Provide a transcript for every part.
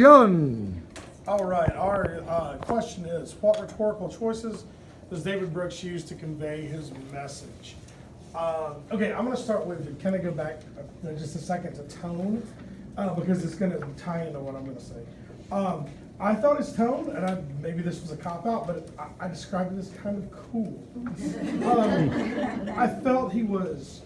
Yun. All right, our question is, what rhetorical choices does David Brooks use to convey his message? Okay, I'm going to start with, can I go back just a second to tone? Because it's going to tie into what I'm going to say. I thought his tone, and maybe this was a cop-out, but I described it as kind of cool. I felt he was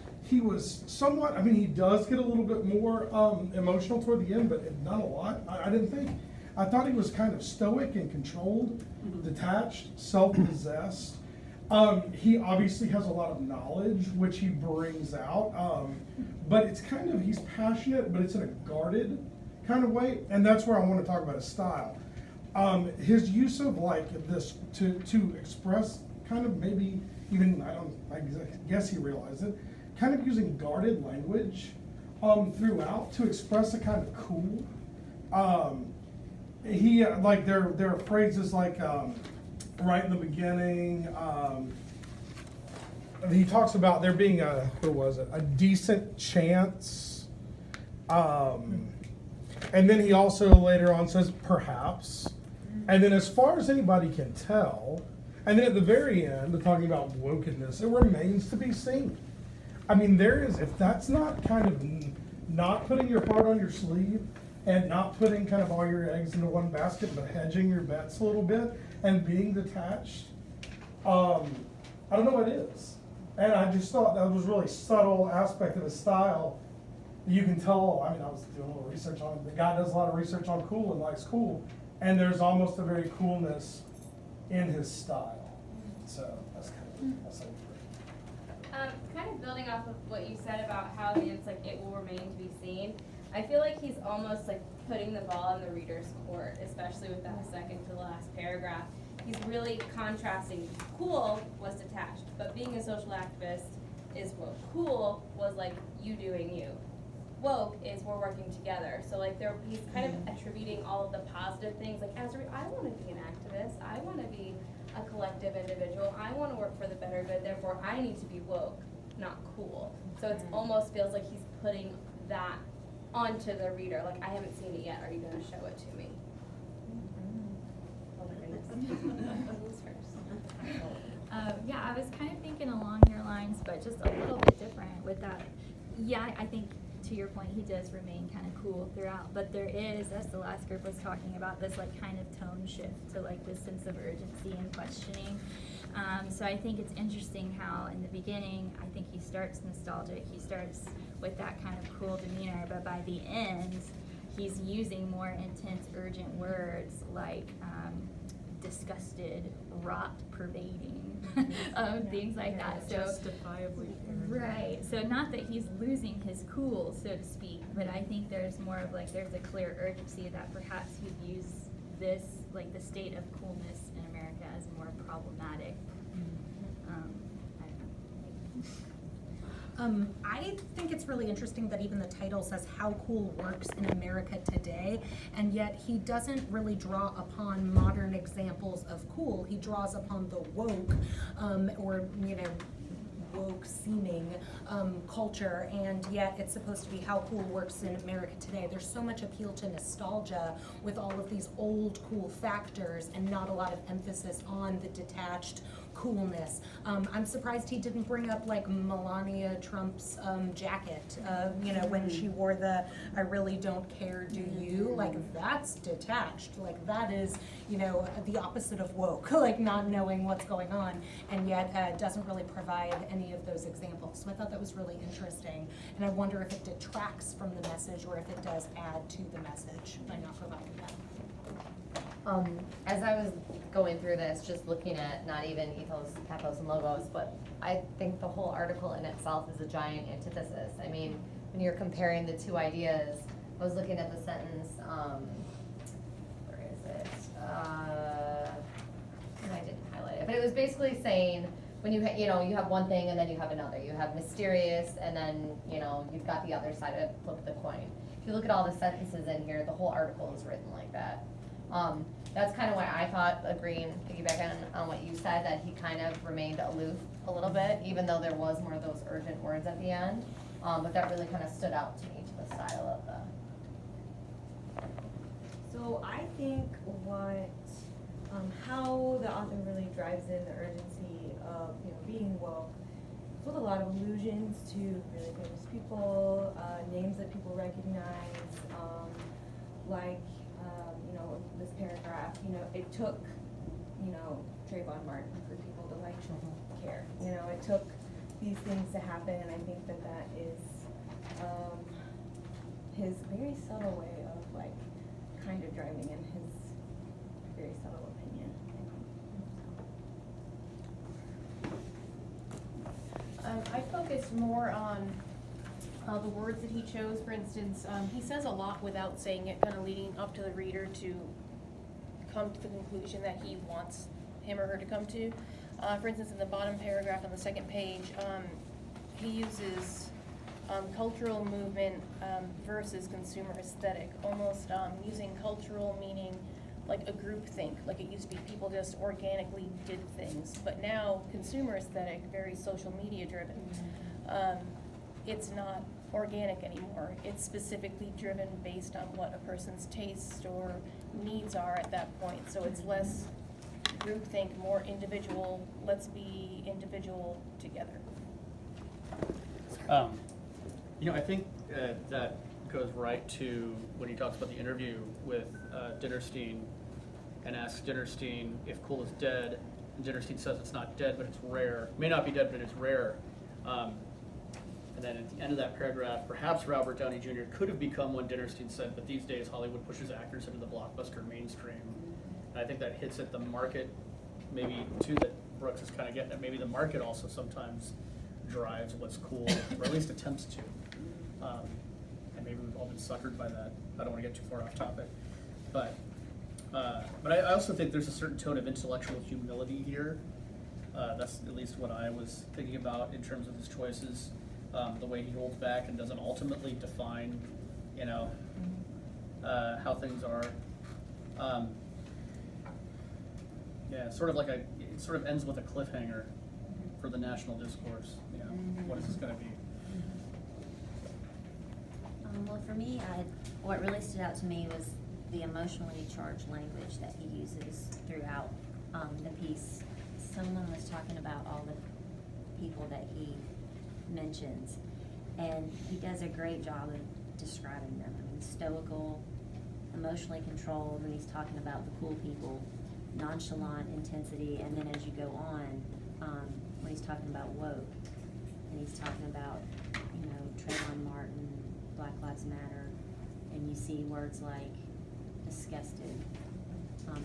somewhat, I mean, he does get a little bit more emotional toward the end, but not a lot. I didn't think. I thought he was kind of stoic and controlled, detached, self-possessed. He obviously has a lot of knowledge, which he brings out, but it's kind of, he's passionate, but it's in a guarded kind of way, and that's where I want to talk about his style. His use of like this to express kind of maybe even, I guess he realized it, kind of using guarded language throughout to express a kind of cool. He like there are phrases like right in the beginning. He talks about there being a decent chance, and then he also later on says perhaps, and then as far as anybody can tell, and then at the very end, talking about wokeness, it remains to be seen. I mean, there is, if that's not kind of not putting your heart on your sleeve and not putting kind of all your eggs into one basket, but hedging your bets a little bit and being detached, I don't know what is. And I just thought that was a really subtle aspect of his style. You can tell, I mean, I was doing a little research on it. The guy does a lot of research on cool and likes cool. And there's almost a very coolness in his style. So that's kind of, that's like, kind of building off of what you said about how it's like it will remain to be seen. I feel like he's almost like putting the ball in the reader's court, especially with that second to last paragraph. He's really contrasting. Cool was detached, but being a social activist is woke. Cool was like you doing you. Woke is we're working together. So like he's kind of attributing all of the positive things. Like I want to be an activist. I want to be a collective individual. I want to work for the better good. Therefore, I need to be woke, not cool. So it almost feels like he's putting that onto the reader. Like I haven't seen it yet. Are you going to show it to me? Oh my goodness. Yeah, I was kind of thinking along your lines, but just a little bit different with that. Yeah, I think to your point, he does remain kind of cool throughout, but there is, as the last group was talking about, this like kind of tone shift to like this sense of urgency and questioning. So I think it's interesting how in the beginning, I think he starts nostalgic, he starts with that kind of cool demeanor, but by the end, he's using more intense, urgent words like disgusted, rot pervading, things like that. So justifiably. right. So not that he's losing his cool, so to speak, but I think there's more of like there's a clear urgency that perhaps he views this like the state of coolness in America as more problematic. I think it's really interesting that even the title says how cool works in America today, and yet he doesn't really draw upon modern examples of cool. He draws upon the woke, or woke seeming culture, and yet it's supposed to be how cool works in America today. There's so much appeal to nostalgia with all of these old cool factors and not a lot of emphasis on the detached coolness. I'm surprised he didn't bring up like Melania Trump's jacket, when she wore the "I really don't care, do you?" Like that's detached. Like that is, the opposite of woke. Like not knowing what's going on, and yet doesn't really provide any of those examples. So I thought that was really interesting, and I wonder if it detracts from the message or if it does add to the message by not providing that. As I was going through this, just looking at not even ethos, pathos, and logos, but I think the whole article in itself is a giant antithesis. I mean, when you're comparing the two ideas, I was looking at the sentence, where is it? And I didn't highlight it, but it was basically saying, when you you have one thing and then you have another. You have mysterious, and then, you've got the other side of flip the coin. If you look at all the sentences in here, the whole article is written like that. That's kind of why I thought, piggybacking on what you said, that he kind of remained aloof a little bit, even though there was more of those urgent words at the end. But that really kind of stood out to me to the style of the. So think how the author really drives in the urgency of, being woke with a lot of allusions to really famous people, names that people recognize, this paragraph, it took, Trayvon Martin for people to care. It took these things to happen, and I think that is his very subtle way of kind of driving in his very subtle opinion. I focused more on the words that he chose. For instance, he says a lot without saying it, kind of leading up to the reader to come to the conclusion that he wants him or her to come to. For instance, in the bottom paragraph on the second page, he uses cultural movement versus consumer aesthetic, almost using cultural meaning like a group think, like it used to be people just organically did things, but now consumer aesthetic, very social media driven. It's not organic anymore. It's specifically driven based on what a person's taste or needs are at that point. So it's less groupthink, more individual. Let's be individual together. I think that goes right to when he talks about the interview with Dinnerstein and asks Dinnerstein if cool is dead. And Dinnerstein says it's not dead, but it's rare. It may not be dead, but it's rare. And then at the end of that paragraph, perhaps Robert Downey Jr. could have become one, Dinnerstein said, but these days Hollywood pushes actors into the blockbuster mainstream. And I think that hits at the market, maybe too, that Brooks is kind of getting at. Maybe the market also sometimes drives what's cool, or at least attempts to. And maybe we've all been suckered by that. I don't want to get too far off topic. But I also think there's a certain tone of intellectual humility here. That's at least what I was thinking about in terms of his choices. The way he holds back and doesn't ultimately define, how things are. It sort of ends with a cliffhanger for the national discourse. What is this going to be? Well, for me, what really stood out to me was the emotionally charged language that he uses throughout the piece. Someone was talking about all the people that he mentions, and he does a great job of describing them. I mean, stoical, emotionally controlled when he's talking about the cool people, nonchalant intensity, and then as you go on, when he's talking about woke, and he's talking about, Trayvon Martin, Black Lives Matter, and you see words like disgusted,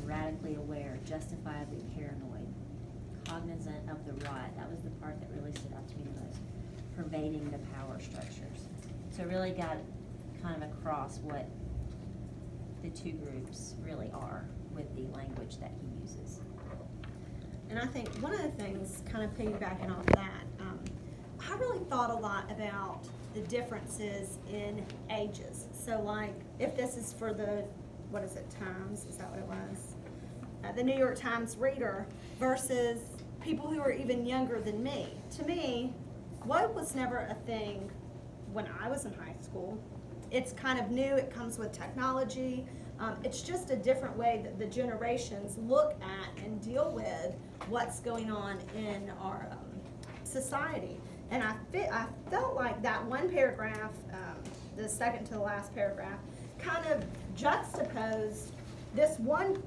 radically aware, justifiably paranoid, cognizant of the right. That was the part that really stood out to me the most, pervading the power structures. So it really got kind of across what the two groups really are with the language that he uses. And I think one of the things, kind of piggybacking off that, I really thought a lot about the differences in ages. So like, if this is for the, Times, is that what it was? The New York Times reader versus people who are even younger than me. To me, woke was never a thing when I was in high school. It's kind of new, it comes with technology. It's just a different way that the generations look at and deal with what's going on in our society. And I felt like that one paragraph, the second to the last paragraph, kind of juxtaposed this one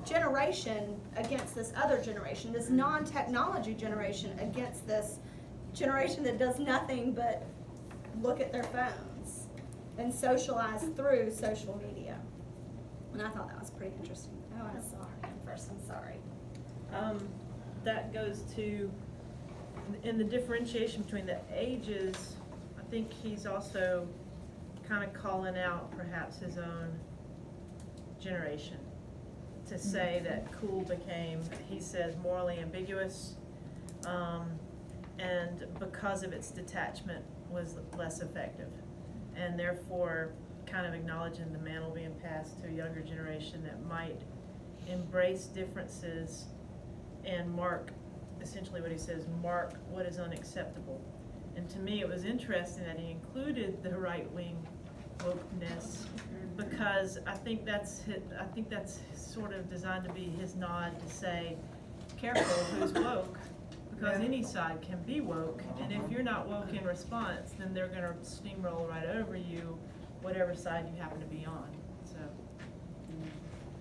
generation against this other generation, this non-technology generation against this generation that does nothing but look at their phones and socialize through social media. And I thought that was pretty interesting. Oh, I'm sorry. First, I'm sorry. That goes to, in the differentiation between the ages, I think he's also kind of calling out perhaps his own generation to say that cool became, he says, morally ambiguous, and because of its detachment was less effective, and therefore kind of acknowledging the mantle being passed to a younger generation that might embrace differences and mark, essentially what he says, mark what is unacceptable. And to me it was interesting that he included the right-wing wokeness because I think that's sort of designed to be his nod to say, careful who's woke, because any side can be woke, and if you're not woke in response, then they're gonna steamroll right over you, whatever side you happen to be on, so.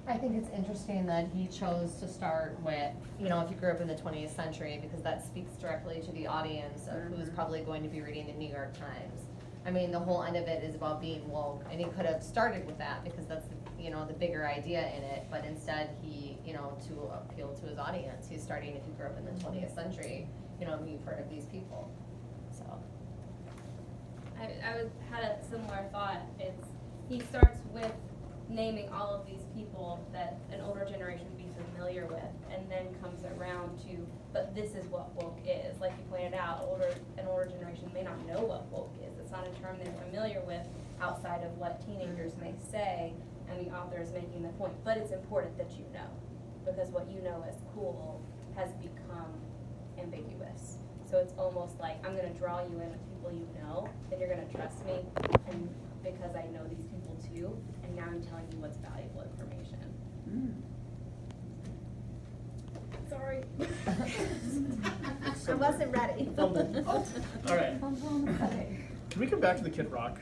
I think it's interesting that he chose to start with, you know, if you grew up in the 20th century, because that speaks directly to the audience of who's probably going to be reading the New York Times. I mean, the whole end of it is about being woke, and he could have started with that because that's, you know, the bigger idea in it, but instead he, you know, to appeal to his audience, he's starting, if you grew up in the 20th century, you know, you've heard of these people, so. Had a similar thought. He starts with naming all of these people that an older generation would be familiar with, and then comes around to, but this is what woke is. Like you pointed out, an older generation may not know what woke is. It's not a term they're familiar with outside of what teenagers may say, and the author is making the point. But it's important that you know, because what you know as cool has become ambiguous. So it's almost like, I'm gonna draw you in with people you know, then you're gonna trust me, and because I know these people too, and now I'm telling you what's valuable information. Sorry. I wasn't ready. All right. Can we come back to the Kid Rock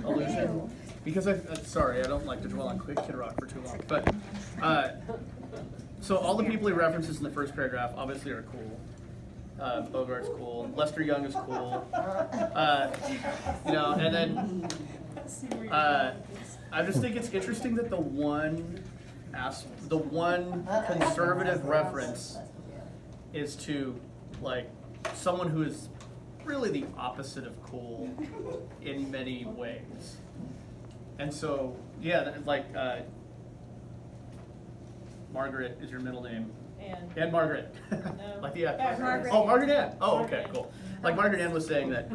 illusion? Because sorry, I don't like to dwell on Kid Rock for too long. But so all the people he references in the first paragraph obviously are cool. Bogart's cool. Lester Young is cool. You know, and then I just think it's interesting that the one conservative reference is to like someone who is really the opposite of cool in many ways. And so, yeah, like Margaret is your middle name. And Margaret. No. Like the actress. Margaret. Oh, Margaret Ann. Oh, okay, cool. Like Margaret Ann was saying that,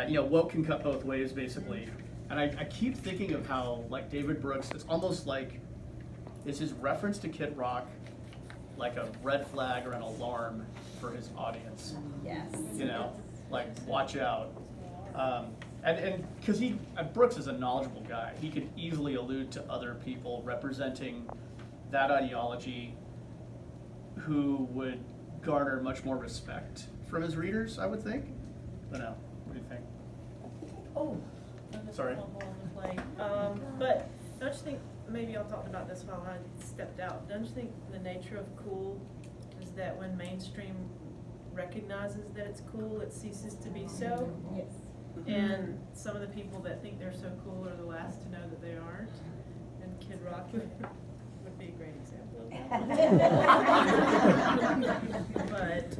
you know, woke can cut both ways, basically. And I keep thinking of how, like, David Brooks, it's almost like, is his reference to Kid Rock like a red flag or an alarm for his audience? Yes. You know, like, watch out. And because Brooks is a knowledgeable guy, he could easily allude to other people representing that ideology who would garner much more respect from his readers, I would think. I don't know. What do you think? Oh. Sorry. But don't you think, maybe y'all talked about this while I stepped out, don't you think the nature of cool is that when mainstream recognizes that it's cool, it ceases to be so? Yes. And some of the people that think they're so cool are the last to know that they aren't. And Kid Rock would be a great example of that. But